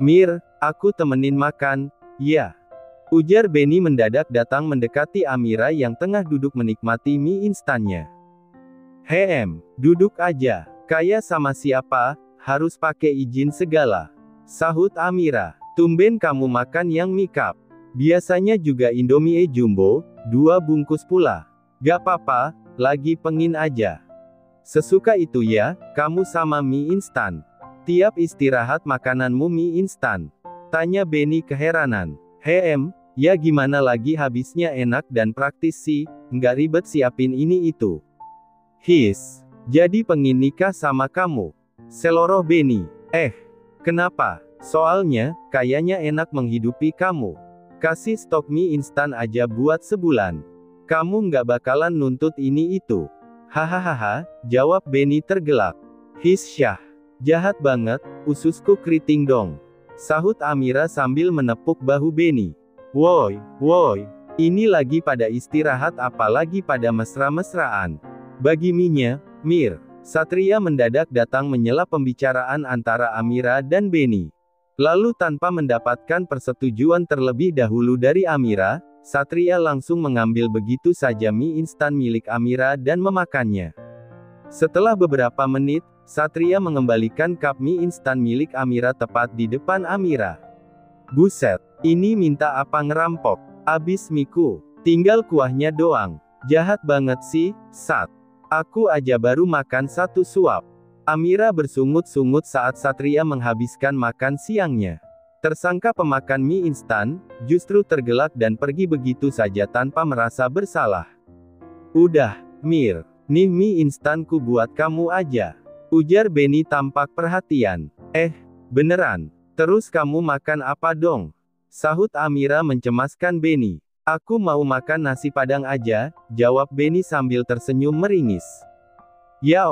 Mir, aku temenin makan, ya. Ujar Benny mendadak datang mendekati Amira yang tengah duduk menikmati mie instannya. Duduk aja. Kayak sama siapa, harus pakai izin segala. Sahut Amira. Tumben kamu makan yang mie cup. Biasanya juga Indomie Jumbo, 2 bungkus pula. Gak apa-apa, lagi pengin aja. Sesuka itu ya, kamu sama mie instan. Tiap istirahat makananmu mie instan. Tanya Benny keheranan. Ya gimana lagi habisnya enak dan praktis sih, nggak ribet siapin ini itu. Jadi pengin nikah sama kamu. Seloroh Benny. Kenapa? Soalnya, kayaknya enak menghidupi kamu. Kasih stok mie instan aja buat sebulan. Kamu nggak bakalan nuntut ini itu. Hahaha, jawab Benny tergelak. Syah. Jahat banget, ususku keriting dong. Sahut Amira sambil menepuk bahu Benny. Woi, ini lagi pada istirahat apalagi pada mesra-mesraan. Bagi mie-nya, Mir. Satria mendadak datang menyela pembicaraan antara Amira dan Benny. Lalu tanpa mendapatkan persetujuan terlebih dahulu dari Amira, Satria langsung mengambil begitu saja mie instan milik Amira dan memakannya. Setelah beberapa menit, Satria mengembalikan cup mie instan milik Amira tepat di depan Amira. Buset, ini minta apa ngerampok? Abis miku, tinggal kuahnya doang. Jahat banget sih, Sat. Aku aja baru makan 1 suap. Amira bersungut-sungut saat Satria menghabiskan makan siangnya. Tersangka pemakan mie instan, justru tergelak dan pergi begitu saja tanpa merasa bersalah. Udah, Mir, nih mie instanku buat kamu aja. Ujar Benny tampak perhatian. Beneran? Terus kamu makan apa dong? Sahut Amira mencemaskan Benny. Aku mau makan nasi padang aja, jawab Benny sambil tersenyum meringis. Ya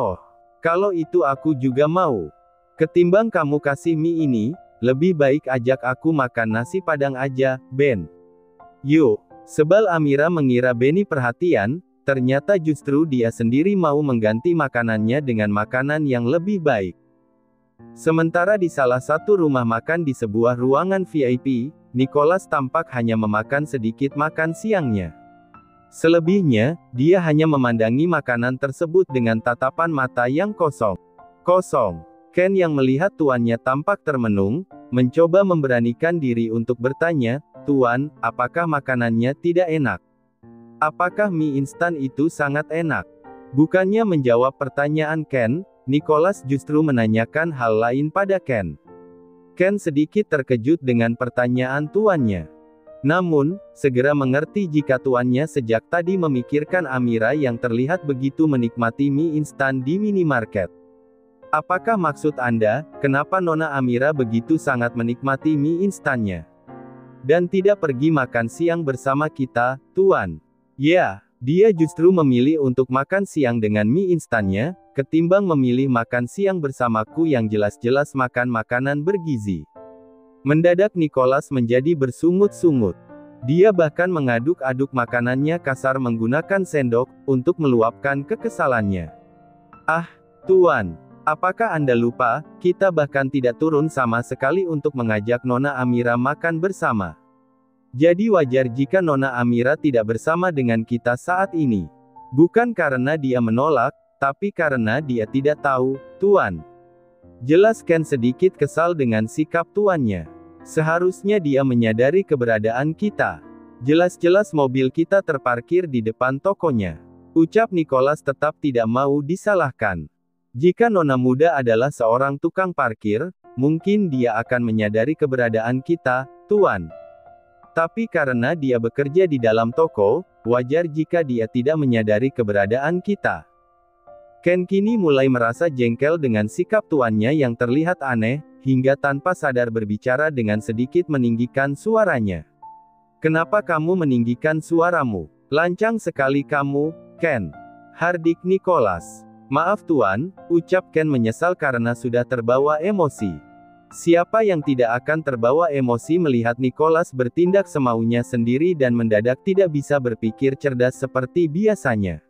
kalau itu aku juga mau. Ketimbang kamu kasih mie ini, lebih baik ajak aku makan nasi padang aja, Ben. Yuk, sebal Amira mengira Benny perhatian, ternyata justru dia sendiri mau mengganti makanannya dengan makanan yang lebih baik. Sementara di salah satu rumah makan di sebuah ruangan VIP, Nicholas tampak hanya memakan sedikit makan siangnya. Selebihnya, dia hanya memandangi makanan tersebut dengan tatapan mata yang kosong. Ken yang melihat tuannya tampak termenung, mencoba memberanikan diri untuk bertanya, "Tuan, apakah makanannya tidak enak? Apakah mie instan itu sangat enak?" Bukannya menjawab pertanyaan Ken, Nicholas justru menanyakan hal lain pada Ken. Ken sedikit terkejut dengan pertanyaan tuannya. Namun, segera mengerti jika tuannya sejak tadi memikirkan Amira yang terlihat begitu menikmati mie instan di minimarket. Apakah maksud Anda, kenapa Nona Amira begitu sangat menikmati mie instannya? Dan tidak pergi makan siang bersama kita, Tuan? Ya, dia justru memilih untuk makan siang dengan mie instannya, ketimbang memilih makan siang bersamaku yang jelas-jelas makan makanan bergizi. Mendadak Nicholas menjadi bersungut-sungut. Dia bahkan mengaduk-aduk makanannya kasar menggunakan sendok, untuk meluapkan kekesalannya. Tuan, apakah Anda lupa, kita bahkan tidak turun sama sekali untuk mengajak Nona Amira makan bersama. Jadi wajar jika Nona Amira tidak bersama dengan kita saat ini. Bukan karena dia menolak, tapi karena dia tidak tahu, Tuan. Jelas Ken sedikit kesal dengan sikap tuannya. Seharusnya dia menyadari keberadaan kita. Jelas-jelas mobil kita terparkir di depan tokonya. Ucap Nicholas tetap tidak mau disalahkan. Jika Nona muda adalah seorang tukang parkir, mungkin dia akan menyadari keberadaan kita, Tuan. Tapi karena dia bekerja di dalam toko, wajar jika dia tidak menyadari keberadaan kita. Ken kini mulai merasa jengkel dengan sikap tuannya yang terlihat aneh, hingga tanpa sadar berbicara dengan sedikit meninggikan suaranya. Kenapa kamu meninggikan suaramu? Lancang sekali kamu, Ken. Hardik Nicholas. Maaf Tuan, ucap Ken menyesal karena sudah terbawa emosi. Siapa yang tidak akan terbawa emosi melihat Nicholas bertindak semaunya sendiri dan mendadak tidak bisa berpikir cerdas seperti biasanya.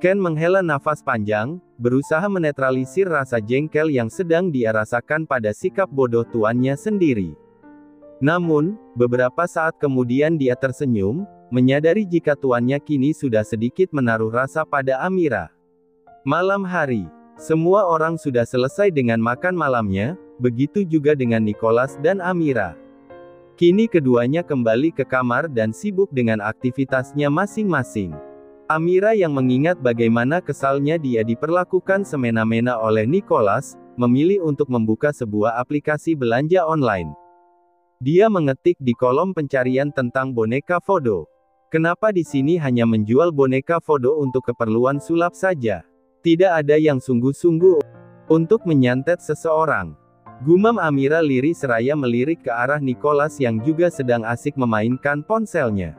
Ken menghela nafas panjang, berusaha menetralisir rasa jengkel yang sedang dia rasakan pada sikap bodoh tuannya sendiri. Namun, beberapa saat kemudian dia tersenyum, menyadari jika tuannya kini sudah sedikit menaruh rasa pada Amira. Malam hari, semua orang sudah selesai dengan makan malamnya, begitu juga dengan Nicholas dan Amira. Kini keduanya kembali ke kamar dan sibuk dengan aktivitasnya masing-masing. Amira yang mengingat bagaimana kesalnya dia diperlakukan semena-mena oleh Nicholas, memilih untuk membuka sebuah aplikasi belanja online. Dia mengetik di kolom pencarian tentang boneka voodoo. Kenapa di sini hanya menjual boneka voodoo untuk keperluan sulap saja? Tidak ada yang sungguh-sungguh untuk menyantet seseorang. Gumam Amira lirih seraya melirik ke arah Nicholas yang juga sedang asik memainkan ponselnya.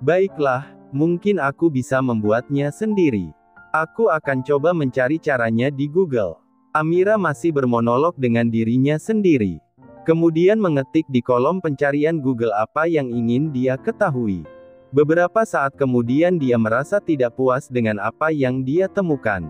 Baiklah, mungkin aku bisa membuatnya sendiri. Aku akan coba mencari caranya di Google. Amira masih bermonolog dengan dirinya sendiri. Kemudian mengetik di kolom pencarian Google apa yang ingin dia ketahui. Beberapa saat kemudian dia merasa tidak puas dengan apa yang dia temukan.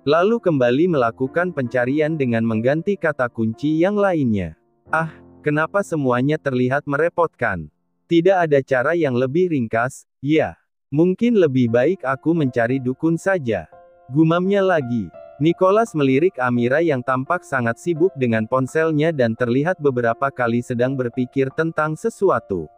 Lalu kembali melakukan pencarian dengan mengganti kata kunci yang lainnya. Ah, kenapa semuanya terlihat merepotkan? Tidak ada cara yang lebih ringkas, ya. Mungkin lebih baik aku mencari dukun saja. Gumamnya lagi. Nicholas melirik Amira yang tampak sangat sibuk dengan ponselnya dan terlihat beberapa kali sedang berpikir tentang sesuatu.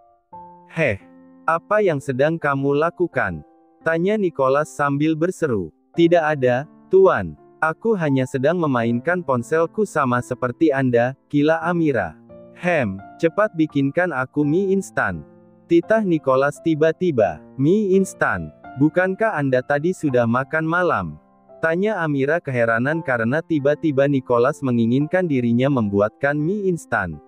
Heh, apa yang sedang kamu lakukan? Tanya Nicholas sambil berseru. Tidak ada, Tuan. Aku hanya sedang memainkan ponselku sama seperti Anda, kila Amira. Cepat bikinkan aku mie instan. Titah Nicholas tiba-tiba. Mie instan? Bukankah Anda tadi sudah makan malam? Tanya Amira keheranan karena tiba-tiba Nicholas menginginkan dirinya membuatkan mie instan.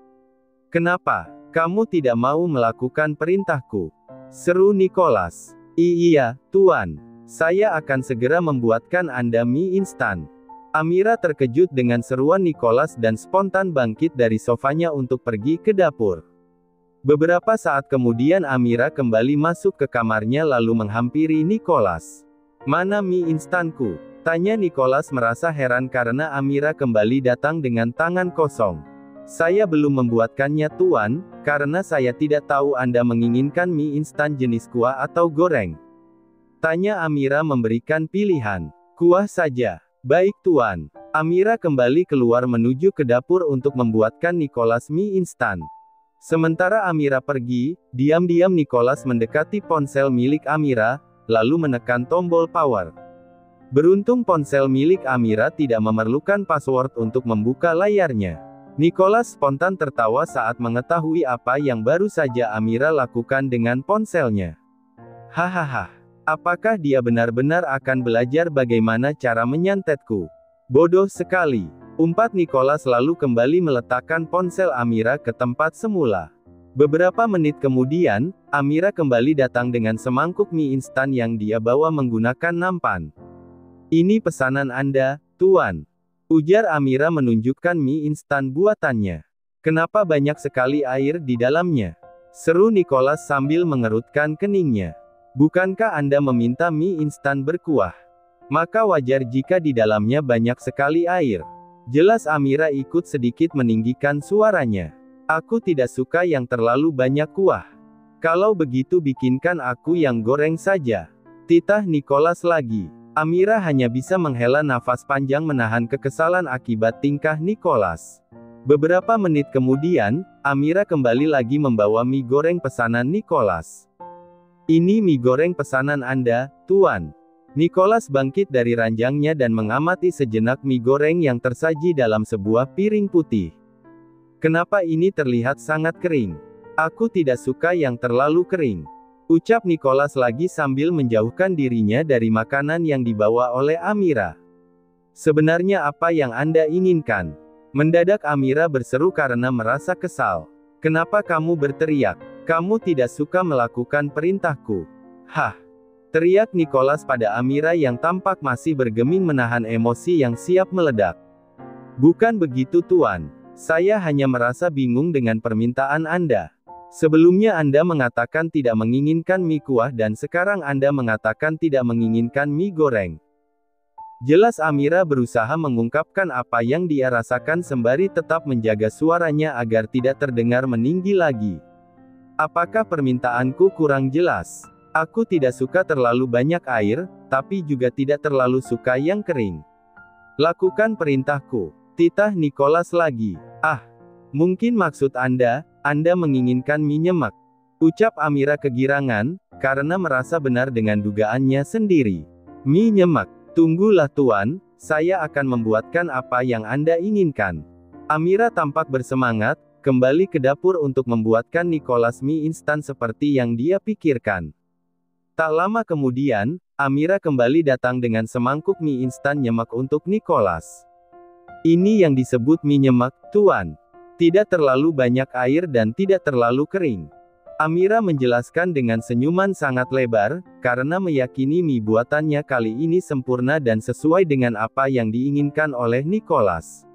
Kenapa? Kamu tidak mau melakukan perintahku? Seru Nicholas. Iya, Tuan. Saya akan segera membuatkan Anda mie instan. Amira terkejut dengan seruan Nicholas dan spontan bangkit dari sofanya untuk pergi ke dapur. Beberapa saat kemudian Amira kembali masuk ke kamarnya lalu menghampiri Nicholas. Mana mie instanku? Tanya Nicholas merasa heran karena Amira kembali datang dengan tangan kosong. Saya belum membuatkannya Tuan, karena saya tidak tahu Anda menginginkan mie instan jenis kuah atau goreng. Tanya Amira memberikan pilihan. Kuah saja. Baik Tuan. Amira kembali keluar menuju ke dapur untuk membuatkan Nicholas mie instan. Sementara Amira pergi, diam-diam Nicholas mendekati ponsel milik Amira, lalu menekan tombol power. Beruntung ponsel milik Amira tidak memerlukan password untuk membuka layarnya. Nicholas spontan tertawa saat mengetahui apa yang baru saja Amira lakukan dengan ponselnya. Hahaha. Apakah dia benar-benar akan belajar bagaimana cara menyantetku? Bodoh sekali. Umpat Nicholas lalu kembali meletakkan ponsel Amira ke tempat semula. Beberapa menit kemudian, Amira kembali datang dengan semangkuk mie instan yang dia bawa menggunakan nampan. Ini pesanan Anda, Tuan. Ujar Amira menunjukkan mie instan buatannya. Kenapa banyak sekali air di dalamnya? Seru Nicholas sambil mengerutkan keningnya. Bukankah Anda meminta mie instan berkuah? Maka wajar jika di dalamnya banyak sekali air. Jelas Amira ikut sedikit meninggikan suaranya. Aku tidak suka yang terlalu banyak kuah. Kalau begitu bikinkan aku yang goreng saja. Titah Nicholas lagi. Amira hanya bisa menghela nafas panjang menahan kekesalan akibat tingkah Nicholas. Beberapa menit kemudian, Amira kembali lagi membawa mie goreng pesanan Nicholas. Ini mie goreng pesanan Anda, Tuan. Nicholas bangkit dari ranjangnya dan mengamati sejenak mie goreng yang tersaji dalam sebuah piring putih. Kenapa ini terlihat sangat kering? Aku tidak suka yang terlalu kering. Ucap Nicholas lagi sambil menjauhkan dirinya dari makanan yang dibawa oleh Amira. Sebenarnya apa yang Anda inginkan? Mendadak Amira berseru karena merasa kesal. Kenapa kamu berteriak? Kamu tidak suka melakukan perintahku. Hah! Teriak Nicholas pada Amira yang tampak masih bergeming menahan emosi yang siap meledak. Bukan begitu Tuan. Saya hanya merasa bingung dengan permintaan Anda. Sebelumnya Anda mengatakan tidak menginginkan mie kuah dan sekarang Anda mengatakan tidak menginginkan mie goreng. Jelas Amira berusaha mengungkapkan apa yang dia rasakan sembari tetap menjaga suaranya agar tidak terdengar meninggi lagi. Apakah permintaanku kurang jelas? Aku tidak suka terlalu banyak air, tapi juga tidak terlalu suka yang kering. Lakukan perintahku. Titah Nicholas lagi. Ah, mungkin maksud Anda menginginkan mie nyemek. Ucap Amira kegirangan, karena merasa benar dengan dugaannya sendiri. Mie nyemek. Tunggulah Tuan, saya akan membuatkan apa yang Anda inginkan. Amira tampak bersemangat, kembali ke dapur untuk membuatkan Nicholas mie instan seperti yang dia pikirkan. Tak lama kemudian, Amira kembali datang dengan semangkuk mie instan nyemek untuk Nicholas. Ini yang disebut mie nyemek, Tuan. Tidak terlalu banyak air dan tidak terlalu kering. Amira menjelaskan dengan senyuman sangat lebar, karena meyakini mie buatannya kali ini sempurna dan sesuai dengan apa yang diinginkan oleh Nicholas.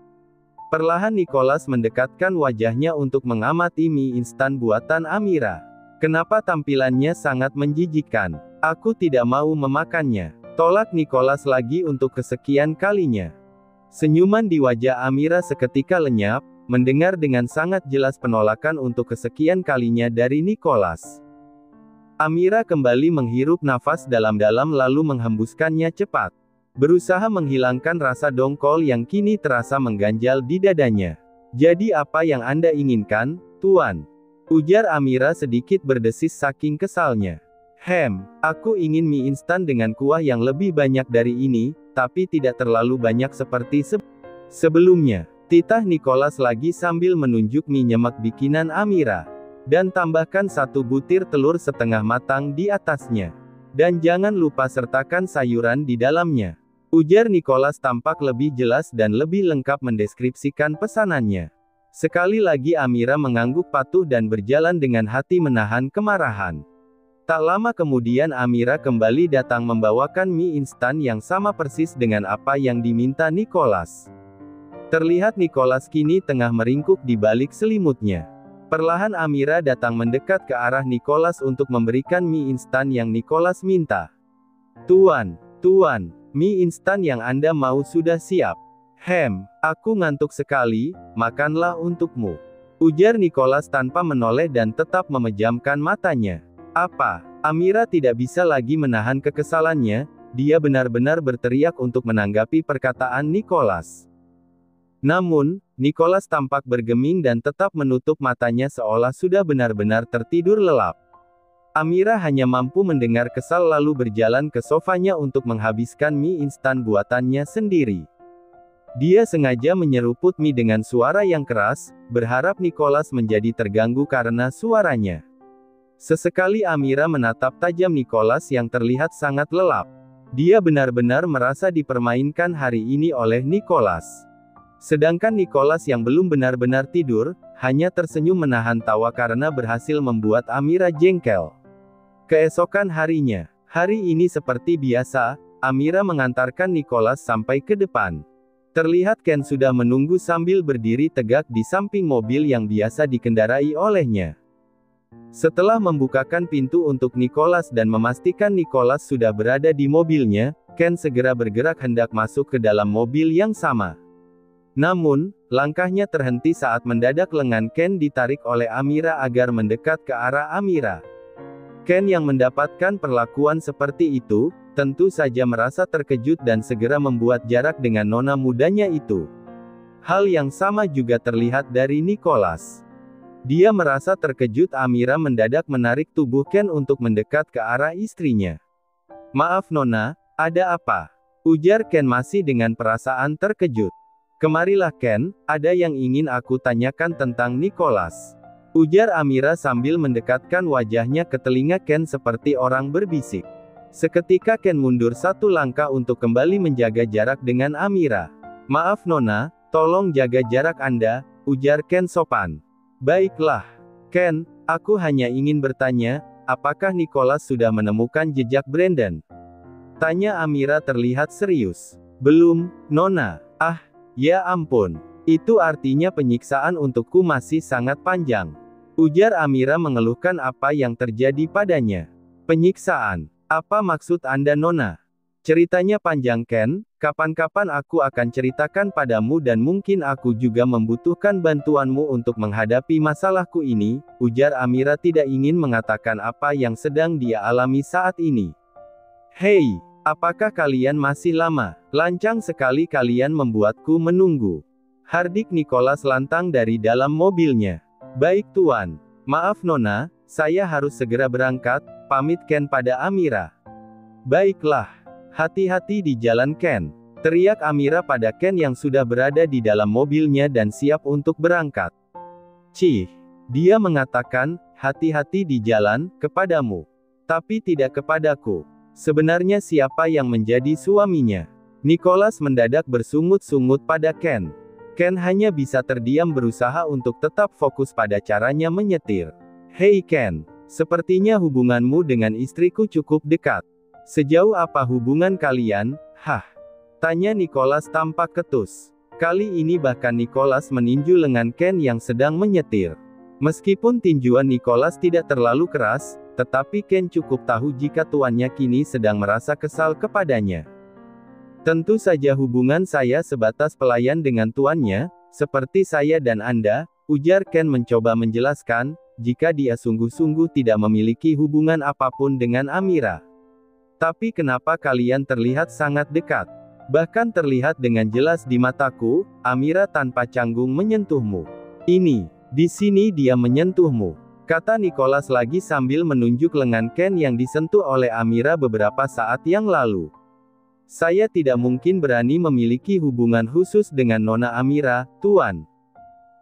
Perlahan Nicholas mendekatkan wajahnya untuk mengamati mie instan buatan Amira. Kenapa tampilannya sangat menjijikkan? Aku tidak mau memakannya. Tolak Nicholas lagi untuk kesekian kalinya. Senyuman di wajah Amira seketika lenyap, mendengar dengan sangat jelas penolakan untuk kesekian kalinya dari Nicholas. Amira kembali menghirup nafas dalam-dalam lalu menghembuskannya cepat. Berusaha menghilangkan rasa dongkol yang kini terasa mengganjal di dadanya. Jadi apa yang Anda inginkan, Tuan? Ujar Amira sedikit berdesis saking kesalnya. Aku ingin mie instan dengan kuah yang lebih banyak dari ini, tapi tidak terlalu banyak seperti sebelumnya. Titah Nicholas lagi sambil menunjuk mie nyemek bikinan Amira. Dan tambahkan 1 butir telur setengah matang di atasnya. Dan jangan lupa sertakan sayuran di dalamnya. Ujar Nicholas tampak lebih jelas dan lebih lengkap mendeskripsikan pesanannya. Sekali lagi Amira mengangguk patuh dan berjalan dengan hati menahan kemarahan. Tak lama kemudian Amira kembali datang membawakan mie instan yang sama persis dengan apa yang diminta Nicholas. Terlihat Nicholas kini tengah meringkuk di balik selimutnya. Perlahan Amira datang mendekat ke arah Nicholas untuk memberikan mie instan yang Nicholas minta. Tuan, mie instan yang Anda mau sudah siap. Aku ngantuk sekali, makanlah untukmu. Ujar Nicholas tanpa menoleh dan tetap memejamkan matanya. Apa? Amira tidak bisa lagi menahan kekesalannya, dia benar-benar berteriak untuk menanggapi perkataan Nicholas. Namun, Nicholas tampak bergeming dan tetap menutup matanya seolah sudah benar-benar tertidur lelap. Amira hanya mampu mendengar kesal lalu berjalan ke sofanya untuk menghabiskan mie instan buatannya sendiri. Dia sengaja menyeruput mie dengan suara yang keras, berharap Nicholas menjadi terganggu karena suaranya. Sesekali Amira menatap tajam Nicholas yang terlihat sangat lelap. Dia benar-benar merasa dipermainkan hari ini oleh Nicholas. Sedangkan Nicholas yang belum benar-benar tidur, hanya tersenyum menahan tawa karena berhasil membuat Amira jengkel. Keesokan harinya, hari ini seperti biasa, Amira mengantarkan Nicholas sampai ke depan. Terlihat Ken sudah menunggu sambil berdiri tegak di samping mobil yang biasa dikendarai olehnya. Setelah membukakan pintu untuk Nicholas dan memastikan Nicholas sudah berada di mobilnya, Ken segera bergerak hendak masuk ke dalam mobil yang sama. Namun, langkahnya terhenti saat mendadak lengan Ken ditarik oleh Amira agar mendekat ke arah Amira. Ken yang mendapatkan perlakuan seperti itu, tentu saja merasa terkejut dan segera membuat jarak dengan nona mudanya itu. Hal yang sama juga terlihat dari Nicholas. Dia merasa terkejut Amira mendadak menarik tubuh Ken untuk mendekat ke arah istrinya. Maaf nona, ada apa? Ujar Ken masih dengan perasaan terkejut. Kemarilah Ken, ada yang ingin aku tanyakan tentang Nicholas. Ujar Amira sambil mendekatkan wajahnya ke telinga Ken seperti orang berbisik. Seketika Ken mundur 1 langkah untuk kembali menjaga jarak dengan Amira. Maaf nona, tolong jaga jarak Anda, ujar Ken sopan. Baiklah. Ken, aku hanya ingin bertanya, apakah Nicholas sudah menemukan jejak Brandon? Tanya Amira terlihat serius. Belum, nona. Ya ampun. Itu artinya penyiksaan untukku masih sangat panjang. Ujar Amira mengeluhkan apa yang terjadi padanya. Penyiksaan. Apa maksud Anda Nona? Ceritanya panjang Ken, kapan-kapan aku akan ceritakan padamu dan mungkin aku juga membutuhkan bantuanmu untuk menghadapi masalahku ini, ujar Amira tidak ingin mengatakan apa yang sedang dia alami saat ini. Hei, apakah kalian masih lama? Lancang sekali kalian membuatku menunggu. Hardik Nicholas lantang dari dalam mobilnya. Baik Tuan. Maaf Nona, saya harus segera berangkat, pamit Ken pada Amira. Baiklah. Hati-hati di jalan Ken. Teriak Amira pada Ken yang sudah berada di dalam mobilnya dan siap untuk berangkat. Cih. Dia mengatakan, hati-hati di jalan, kepadamu. Tapi tidak kepadaku. Sebenarnya siapa yang menjadi suaminya? Nicholas mendadak bersungut-sungut pada Ken. Ken hanya bisa terdiam berusaha untuk tetap fokus pada caranya menyetir. Hei Ken, sepertinya hubunganmu dengan istriku cukup dekat. Sejauh apa hubungan kalian? Hah? Tanya Nicholas tampak ketus. Kali ini bahkan Nicholas meninju lengan Ken yang sedang menyetir. Meskipun tinjuan Nicholas tidak terlalu keras, tetapi Ken cukup tahu jika tuannya kini sedang merasa kesal kepadanya. Tentu saja hubungan saya sebatas pelayan dengan tuannya, seperti saya dan Anda, ujar Ken mencoba menjelaskan, jika dia sungguh-sungguh tidak memiliki hubungan apapun dengan Amira. Tapi kenapa kalian terlihat sangat dekat? Bahkan terlihat dengan jelas di mataku, Amira tanpa canggung menyentuhmu. Di sini dia menyentuhmu, kata Nicholas lagi sambil menunjuk lengan Ken yang disentuh oleh Amira beberapa saat yang lalu. Saya tidak mungkin berani memiliki hubungan khusus dengan Nona Amira, Tuan.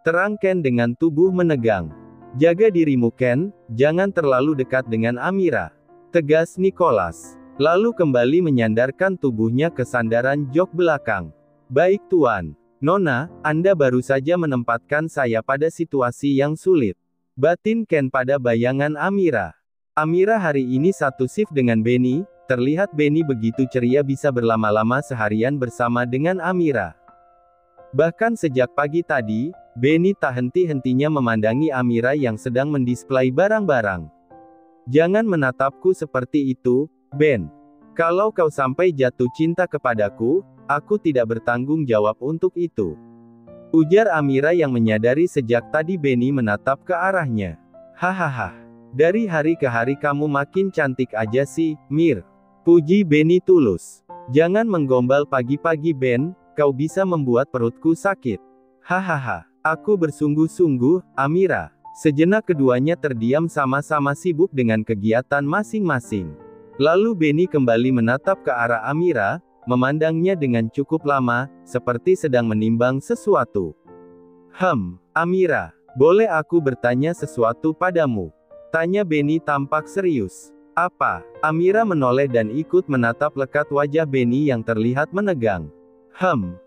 Terang Ken dengan tubuh menegang. Jaga dirimu Ken, jangan terlalu dekat dengan Amira. Tegas Nicholas. Lalu kembali menyandarkan tubuhnya ke sandaran jok belakang. Baik Tuan. Nona, Anda baru saja menempatkan saya pada situasi yang sulit. Batin Ken pada bayangan Amira. Amira hari ini satu shift dengan Benny, terlihat Benny begitu ceria bisa berlama-lama seharian bersama dengan Amira. Bahkan sejak pagi tadi, Benny tak henti-hentinya memandangi Amira yang sedang mendisplay barang-barang. Jangan menatapku seperti itu, Ben. Kalau kau sampai jatuh cinta kepadaku, aku tidak bertanggung jawab untuk itu. Ujar Amira yang menyadari sejak tadi Benny menatap ke arahnya. Hahaha. Dari hari ke hari kamu makin cantik aja sih, Mir. Puji Benny tulus. Jangan menggombal pagi-pagi Ben, kau bisa membuat perutku sakit. Hahaha. Aku bersungguh-sungguh, Amira. Sejenak keduanya terdiam sama-sama sibuk dengan kegiatan masing-masing. Lalu Benny kembali menatap ke arah Amira, memandangnya dengan cukup lama, seperti sedang menimbang sesuatu. Amira, boleh aku bertanya sesuatu padamu? Tanya Benny tampak serius. Apa? Amira menoleh dan ikut menatap lekat wajah Benny yang terlihat menegang.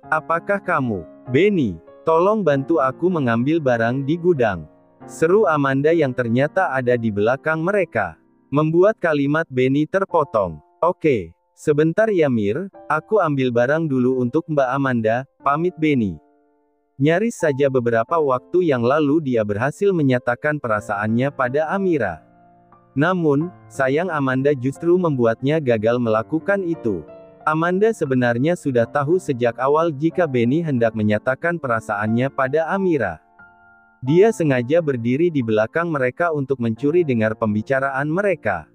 Apakah kamu? Benny, tolong bantu aku mengambil barang di gudang. Seru Amanda yang ternyata ada di belakang mereka. Membuat kalimat Benny terpotong. Oke, sebentar ya Mir, aku ambil barang dulu untuk Mbak Amanda, pamit Benny. Nyaris saja beberapa waktu yang lalu dia berhasil menyatakan perasaannya pada Amira. Namun, sayang Amanda justru membuatnya gagal melakukan itu. Amanda sebenarnya sudah tahu sejak awal jika Benny hendak menyatakan perasaannya pada Amira. Dia sengaja berdiri di belakang mereka untuk mencuri dengar pembicaraan mereka.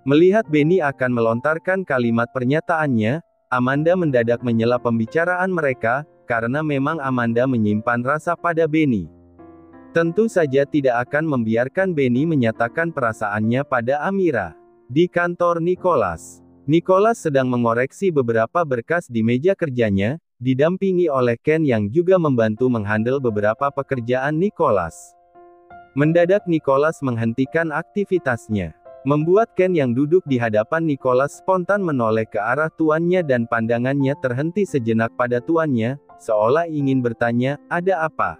Melihat Benny akan melontarkan kalimat pernyataannya, Amanda mendadak menyela pembicaraan mereka, karena memang Amanda menyimpan rasa pada Benny. Tentu saja tidak akan membiarkan Benny menyatakan perasaannya pada Amira. Di kantor Nicholas. Nicholas sedang mengoreksi beberapa berkas di meja kerjanya, didampingi oleh Ken yang juga membantu menghandle beberapa pekerjaan Nicholas. Mendadak Nicholas menghentikan aktivitasnya. Membuat Ken yang duduk di hadapan Nicholas spontan menoleh ke arah tuannya dan pandangannya terhenti sejenak pada tuannya, seolah ingin bertanya, ada apa?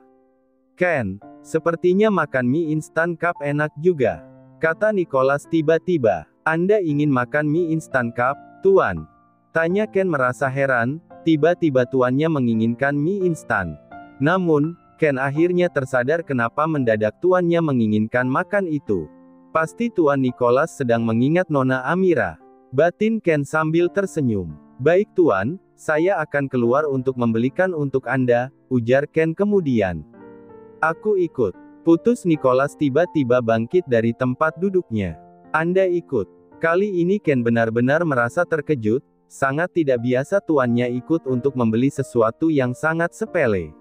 Ken, sepertinya makan mie instan cup enak juga. Kata Nicholas tiba-tiba. Anda ingin makan mie instan cup, Tuan? Tanya Ken merasa heran, tiba-tiba tuannya menginginkan mie instan. Namun, Ken akhirnya tersadar kenapa mendadak tuannya menginginkan makan itu. Pasti Tuan Nicholas sedang mengingat Nona Amira. Batin Ken sambil tersenyum. Baik Tuan, saya akan keluar untuk membelikan untuk Anda, ujar Ken kemudian. Aku ikut. Putus Nicholas tiba-tiba bangkit dari tempat duduknya. Anda ikut. Kali ini Ken benar-benar merasa terkejut, sangat tidak biasa tuannya ikut untuk membeli sesuatu yang sangat sepele.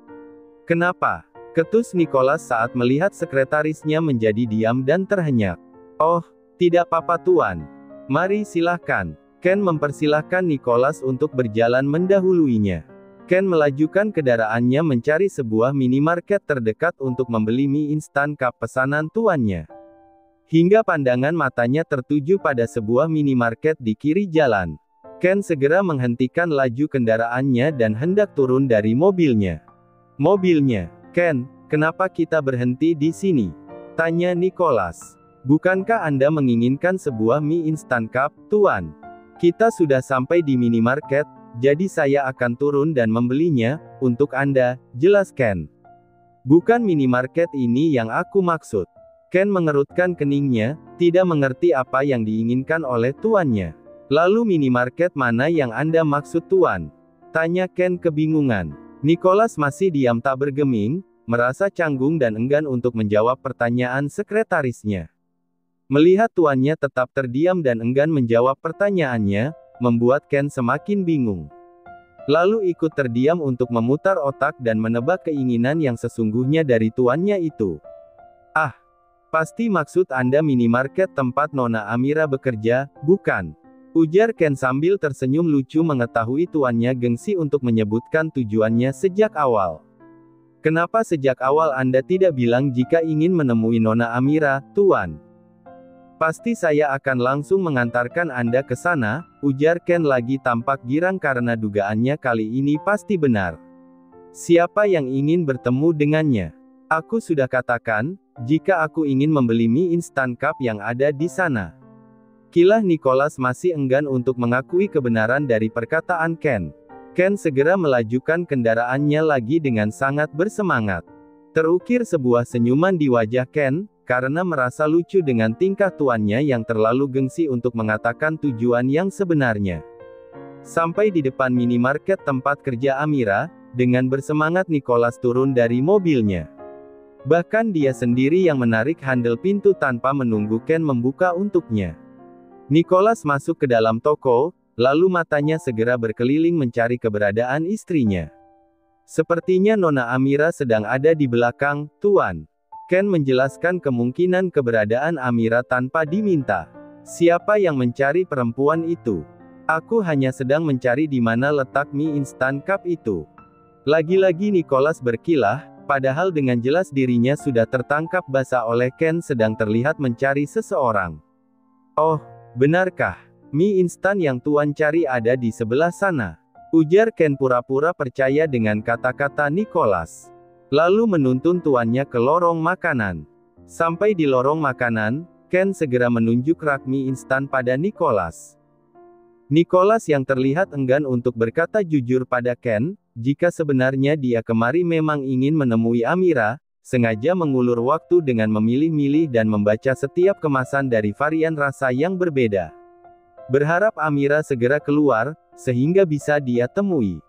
Kenapa? Ketus Nicholas saat melihat sekretarisnya menjadi diam dan terhenyak. Oh, tidak apa-apa Tuan. Mari silahkan. Ken mempersilahkan Nicholas untuk berjalan mendahuluinya. Ken melajukan kendaraannya mencari sebuah minimarket terdekat untuk membeli mie instan cup pesanan tuannya. Hingga pandangan matanya tertuju pada sebuah minimarket di kiri jalan. Ken segera menghentikan laju kendaraannya dan hendak turun dari mobilnya. Mobilnya. Ken, kenapa kita berhenti di sini? Tanya Nicholas. Bukankah Anda menginginkan sebuah mie instan cup, Tuan? Kita sudah sampai di minimarket, jadi saya akan turun dan membelinya, untuk Anda, jelas Ken. Bukan minimarket ini yang aku maksud. Ken mengerutkan keningnya, tidak mengerti apa yang diinginkan oleh tuannya. Lalu minimarket mana yang Anda maksud Tuan? Tanya Ken kebingungan. Nicholas masih diam tak bergeming, merasa canggung dan enggan untuk menjawab pertanyaan sekretarisnya. Melihat tuannya tetap terdiam dan enggan menjawab pertanyaannya, membuat Ken semakin bingung. Lalu ikut terdiam untuk memutar otak dan menebak keinginan yang sesungguhnya dari tuannya itu. Ah, pasti maksud Anda minimarket tempat Nona Amira bekerja, bukan? Ujar Ken sambil tersenyum lucu mengetahui tuannya gengsi untuk menyebutkan tujuannya sejak awal. Kenapa sejak awal Anda tidak bilang jika ingin menemui Nona Amira, Tuan? Pasti saya akan langsung mengantarkan Anda ke sana, ujar Ken lagi tampak girang karena dugaannya kali ini pasti benar. Siapa yang ingin bertemu dengannya? Aku sudah katakan, jika aku ingin membeli mie instan cup yang ada di sana. Kilah Nicholas masih enggan untuk mengakui kebenaran dari perkataan Ken. Ken segera melajukan kendaraannya lagi dengan sangat bersemangat. Terukir sebuah senyuman di wajah Ken, karena merasa lucu dengan tingkah tuannya yang terlalu gengsi untuk mengatakan tujuan yang sebenarnya. Sampai di depan minimarket tempat kerja Amira, dengan bersemangat Nicholas turun dari mobilnya. Bahkan dia sendiri yang menarik handle pintu tanpa menunggu Ken membuka untuknya. Nicholas masuk ke dalam toko, lalu matanya segera berkeliling mencari keberadaan istrinya. Sepertinya Nona Amira sedang ada di belakang, Tuan. Ken menjelaskan kemungkinan keberadaan Amira tanpa diminta. Siapa yang mencari perempuan itu? Aku hanya sedang mencari di mana letak mie instan cup itu. Lagi-lagi Nicholas berkilah, padahal dengan jelas dirinya sudah tertangkap basah oleh Ken sedang terlihat mencari seseorang. Oh, benarkah? Mie instan yang Tuan cari ada di sebelah sana. Ujar Ken pura-pura percaya dengan kata-kata Nicholas. Lalu menuntun tuannya ke lorong makanan. Sampai di lorong makanan, Ken segera menunjuk rak mie instan pada Nicholas. Nicholas yang terlihat enggan untuk berkata jujur pada Ken, jika sebenarnya dia kemari memang ingin menemui Amira, sengaja mengulur waktu dengan memilih-milih dan membaca setiap kemasan dari varian rasa yang berbeda. Berharap Amira segera keluar, sehingga bisa dia temui.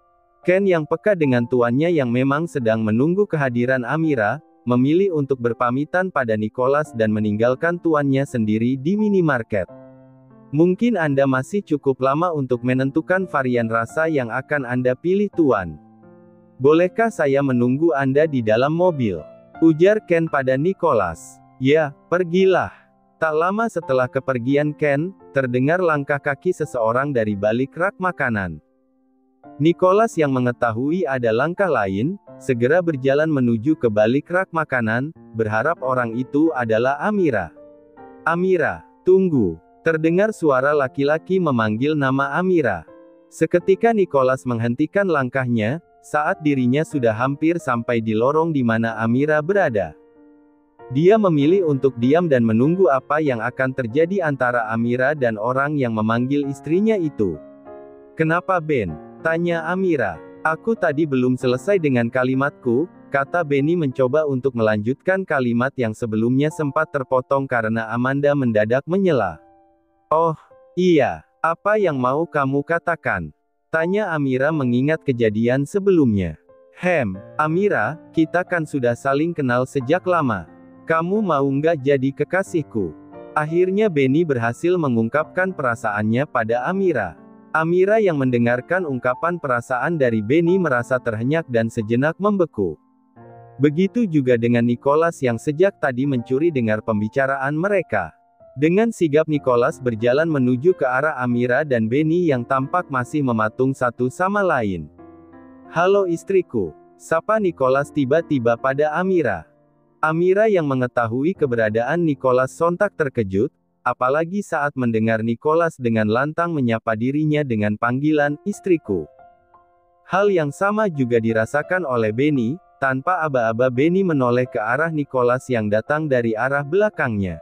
Ken yang peka dengan tuannya yang memang sedang menunggu kehadiran Amira, memilih untuk berpamitan pada Nicholas dan meninggalkan tuannya sendiri di minimarket. Mungkin Anda masih cukup lama untuk menentukan varian rasa yang akan Anda pilih Tuan. Bolehkah saya menunggu Anda di dalam mobil? Ujar Ken pada Nicholas. Ya, pergilah. Tak lama setelah kepergian Ken, terdengar langkah kaki seseorang dari balik rak makanan. Nicholas yang mengetahui ada langkah lain, segera berjalan menuju ke balik rak makanan, berharap orang itu adalah Amira. Amira, tunggu. Terdengar suara laki-laki memanggil nama Amira. Seketika Nicholas menghentikan langkahnya, saat dirinya sudah hampir sampai di lorong di mana Amira berada. Dia memilih untuk diam dan menunggu apa yang akan terjadi antara Amira dan orang yang memanggil istrinya itu. Kenapa Ben? Tanya Amira. Aku tadi belum selesai dengan kalimatku, kata Benny mencoba untuk melanjutkan kalimat yang sebelumnya sempat terpotong karena Amanda mendadak menyela. Oh, iya, apa yang mau kamu katakan? Tanya Amira mengingat kejadian sebelumnya. Amira, kita kan sudah saling kenal sejak lama. Kamu mau nggak jadi kekasihku? Akhirnya Benny berhasil mengungkapkan perasaannya pada Amira. Amira yang mendengarkan ungkapan perasaan dari Benny merasa terhenyak dan sejenak membeku. Begitu juga dengan Nicholas yang sejak tadi mencuri dengar pembicaraan mereka. Dengan sigap Nicholas berjalan menuju ke arah Amira dan Benny yang tampak masih mematung satu sama lain. Halo istriku, sapa Nicholas tiba-tiba pada Amira. Amira yang mengetahui keberadaan Nicholas sontak terkejut, apalagi saat mendengar Nicholas dengan lantang menyapa dirinya dengan panggilan istriku. Hal yang sama juga dirasakan oleh Benny. Tanpa aba-aba Benny menoleh ke arah Nicholas yang datang dari arah belakangnya.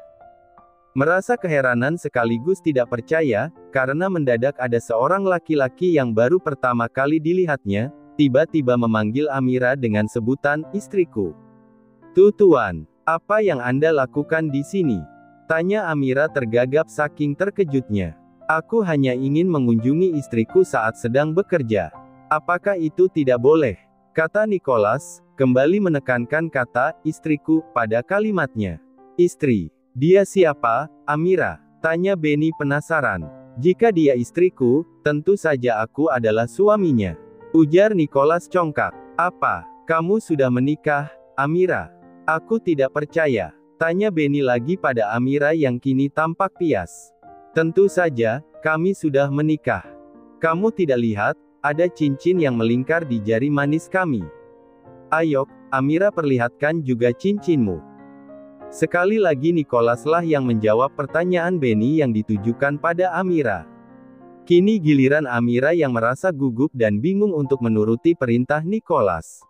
Merasa keheranan sekaligus tidak percaya, karena mendadak ada seorang laki-laki yang baru pertama kali dilihatnya, tiba-tiba memanggil Amira dengan sebutan istriku. Tuan, apa yang Anda lakukan di sini? Tanya Amira tergagap saking terkejutnya. Aku hanya ingin mengunjungi istriku saat sedang bekerja. Apakah itu tidak boleh? Kata Nicholas, kembali menekankan kata istriku pada kalimatnya. Istri. Dia siapa, Amira? Tanya Benny penasaran. Jika dia istriku, tentu saja aku adalah suaminya. Ujar Nicholas congkak. Apa, kamu sudah menikah, Amira? Aku tidak percaya. Tanya Benny lagi pada Amira yang kini tampak pias. Tentu saja, kami sudah menikah. Kamu tidak lihat, ada cincin yang melingkar di jari manis kami. Ayo, Amira perlihatkan juga cincinmu. Sekali lagi Nicholas lah yang menjawab pertanyaan Benny yang ditujukan pada Amira. Kini giliran Amira yang merasa gugup dan bingung untuk menuruti perintah Nicholas.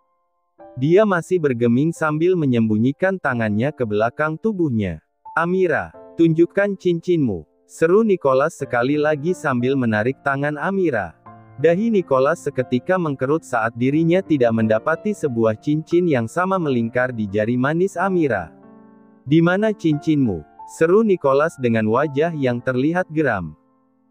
Dia masih bergeming sambil menyembunyikan tangannya ke belakang tubuhnya. Amira, tunjukkan cincinmu, seru Nicholas sekali lagi sambil menarik tangan Amira. Dahi Nicholas seketika mengkerut saat dirinya tidak mendapati sebuah cincin yang sama melingkar di jari manis Amira. Di mana cincinmu? Seru Nicholas dengan wajah yang terlihat geram.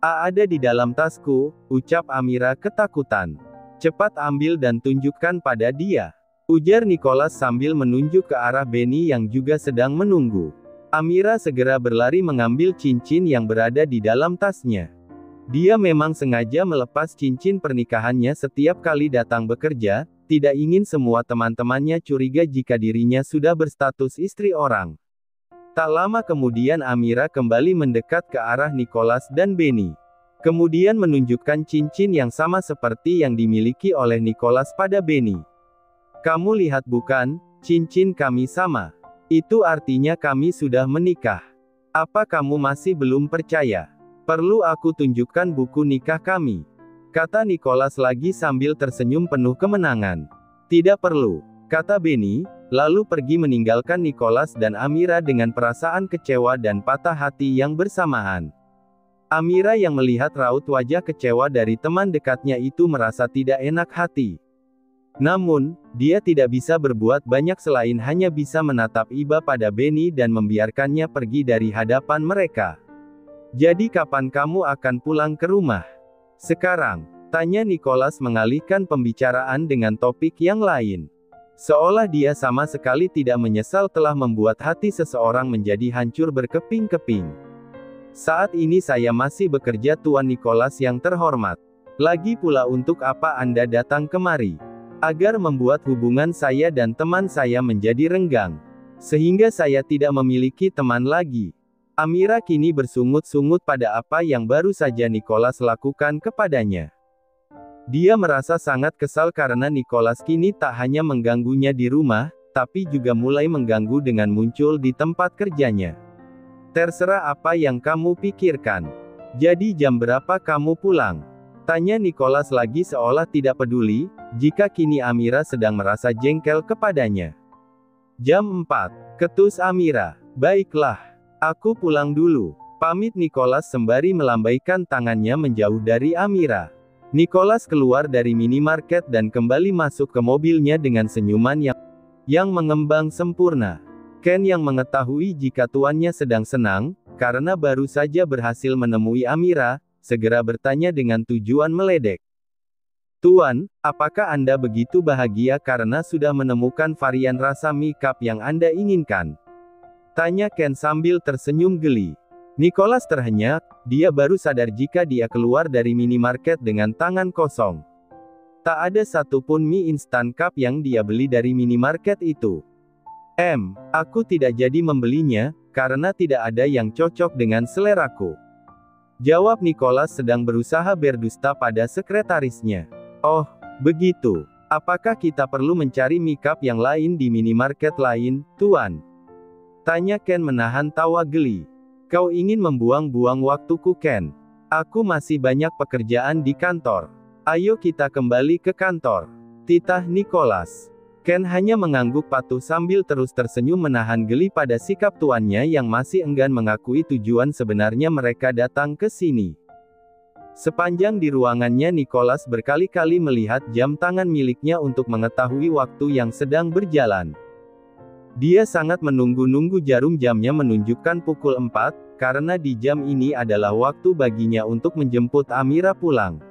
Ada di dalam tasku, ucap Amira ketakutan. Cepat ambil dan tunjukkan pada dia. Ujar Nicholas sambil menunjuk ke arah Benny yang juga sedang menunggu. Amira segera berlari mengambil cincin yang berada di dalam tasnya. Dia memang sengaja melepas cincin pernikahannya setiap kali datang bekerja, tidak ingin semua teman-temannya curiga jika dirinya sudah berstatus istri orang. Tak lama kemudian Amira kembali mendekat ke arah Nicholas dan Benny. Kemudian menunjukkan cincin yang sama seperti yang dimiliki oleh Nicholas pada Benny. Kamu lihat bukan, cincin kami sama. Itu artinya kami sudah menikah. Apa kamu masih belum percaya? Perlu aku tunjukkan buku nikah kami? Kata Nicholas lagi sambil tersenyum penuh kemenangan. Tidak perlu, kata Benny, lalu pergi meninggalkan Nicholas dan Amira dengan perasaan kecewa dan patah hati yang bersamaan. Amira yang melihat raut wajah kecewa dari teman dekatnya itu merasa tidak enak hati. Namun, dia tidak bisa berbuat banyak selain hanya bisa menatap iba pada Benny dan membiarkannya pergi dari hadapan mereka. Jadi kapan kamu akan pulang ke rumah? Sekarang, tanya Nicholas mengalihkan pembicaraan dengan topik yang lain. Seolah dia sama sekali tidak menyesal telah membuat hati seseorang menjadi hancur berkeping-keping. Saat ini saya masih bekerja Tuan Nicholas yang terhormat. Lagi pula untuk apa Anda datang kemari? Agar membuat hubungan saya dan teman saya menjadi renggang. Sehingga saya tidak memiliki teman lagi. Amira kini bersungut-sungut pada apa yang baru saja Nicholas lakukan kepadanya. Dia merasa sangat kesal karena Nicholas kini tak hanya mengganggunya di rumah, tapi juga mulai mengganggu dengan muncul di tempat kerjanya. Terserah apa yang kamu pikirkan. Jadi jam berapa kamu pulang? Tanya Nicholas lagi seolah tidak peduli, jika kini Amira sedang merasa jengkel kepadanya. Jam 4. Ketus Amira. Baiklah. Aku pulang dulu. Pamit Nicholas sembari melambaikan tangannya menjauh dari Amira. Nicholas keluar dari minimarket dan kembali masuk ke mobilnya dengan senyuman yang yang mengembang sempurna. Ken yang mengetahui jika tuannya sedang senang, karena baru saja berhasil menemui Amira, segera bertanya dengan tujuan meledek. Tuan, apakah Anda begitu bahagia karena sudah menemukan varian rasa mie cup yang Anda inginkan? Tanya Ken sambil tersenyum geli. Nicholas terhenyak, dia baru sadar jika dia keluar dari minimarket dengan tangan kosong. Tak ada satupun mie instan cup yang dia beli dari minimarket itu. Aku tidak jadi membelinya, karena tidak ada yang cocok dengan seleraku. Jawab Nicholas sedang berusaha berdusta pada sekretarisnya. Oh, begitu. Apakah kita perlu mencari mie cup yang lain di minimarket lain, Tuan? Tanya Ken menahan tawa geli. Kau ingin membuang-buang waktuku, Ken? Aku masih banyak pekerjaan di kantor. Ayo kita kembali ke kantor. Titah Nicholas. Ken hanya mengangguk patuh sambil terus tersenyum menahan geli pada sikap tuannya yang masih enggan mengakui tujuan sebenarnya mereka datang ke sini. Sepanjang di ruangannya Nicholas berkali-kali melihat jam tangan miliknya untuk mengetahui waktu yang sedang berjalan. Dia sangat menunggu-nunggu jarum jamnya menunjukkan pukul 4, karena di jam ini adalah waktu baginya untuk menjemput Amira pulang.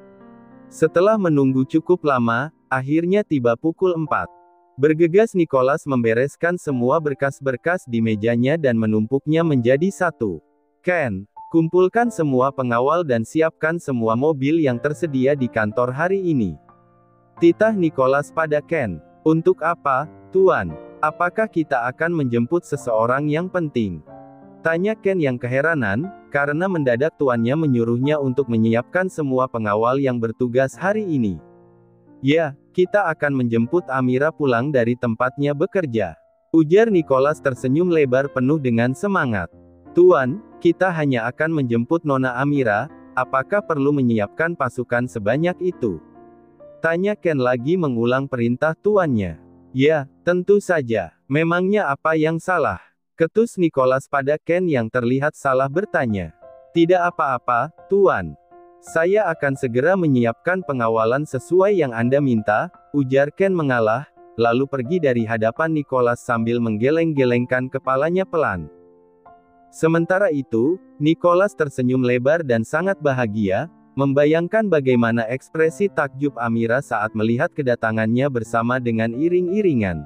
Setelah menunggu cukup lama, akhirnya tiba pukul 4. Bergegas Nicholas membereskan semua berkas-berkas di mejanya dan menumpuknya menjadi satu. Ken, kumpulkan semua pengawal dan siapkan semua mobil yang tersedia di kantor hari ini. Titah Nicholas pada Ken. Untuk apa, Tuan? Apakah kita akan menjemput seseorang yang penting? Tanya Ken yang keheranan, karena mendadak tuannya menyuruhnya untuk menyiapkan semua pengawal yang bertugas hari ini. Ya, kita akan menjemput Amira pulang dari tempatnya bekerja. Ujar Nicholas tersenyum lebar penuh dengan semangat. Tuan, kita hanya akan menjemput Nona Amira, apakah perlu menyiapkan pasukan sebanyak itu? Tanya Ken lagi mengulang perintah tuannya. Ya, tentu saja. Memangnya apa yang salah? Ketus Nicholas pada Ken yang terlihat salah bertanya. Tidak apa-apa, Tuan. Saya akan segera menyiapkan pengawalan sesuai yang Anda minta, ujar Ken mengalah, lalu pergi dari hadapan Nicholas sambil menggeleng-gelengkan kepalanya pelan. Sementara itu, Nicholas tersenyum lebar dan sangat bahagia, membayangkan bagaimana ekspresi takjub Amira saat melihat kedatangannya bersama dengan iring-iringan.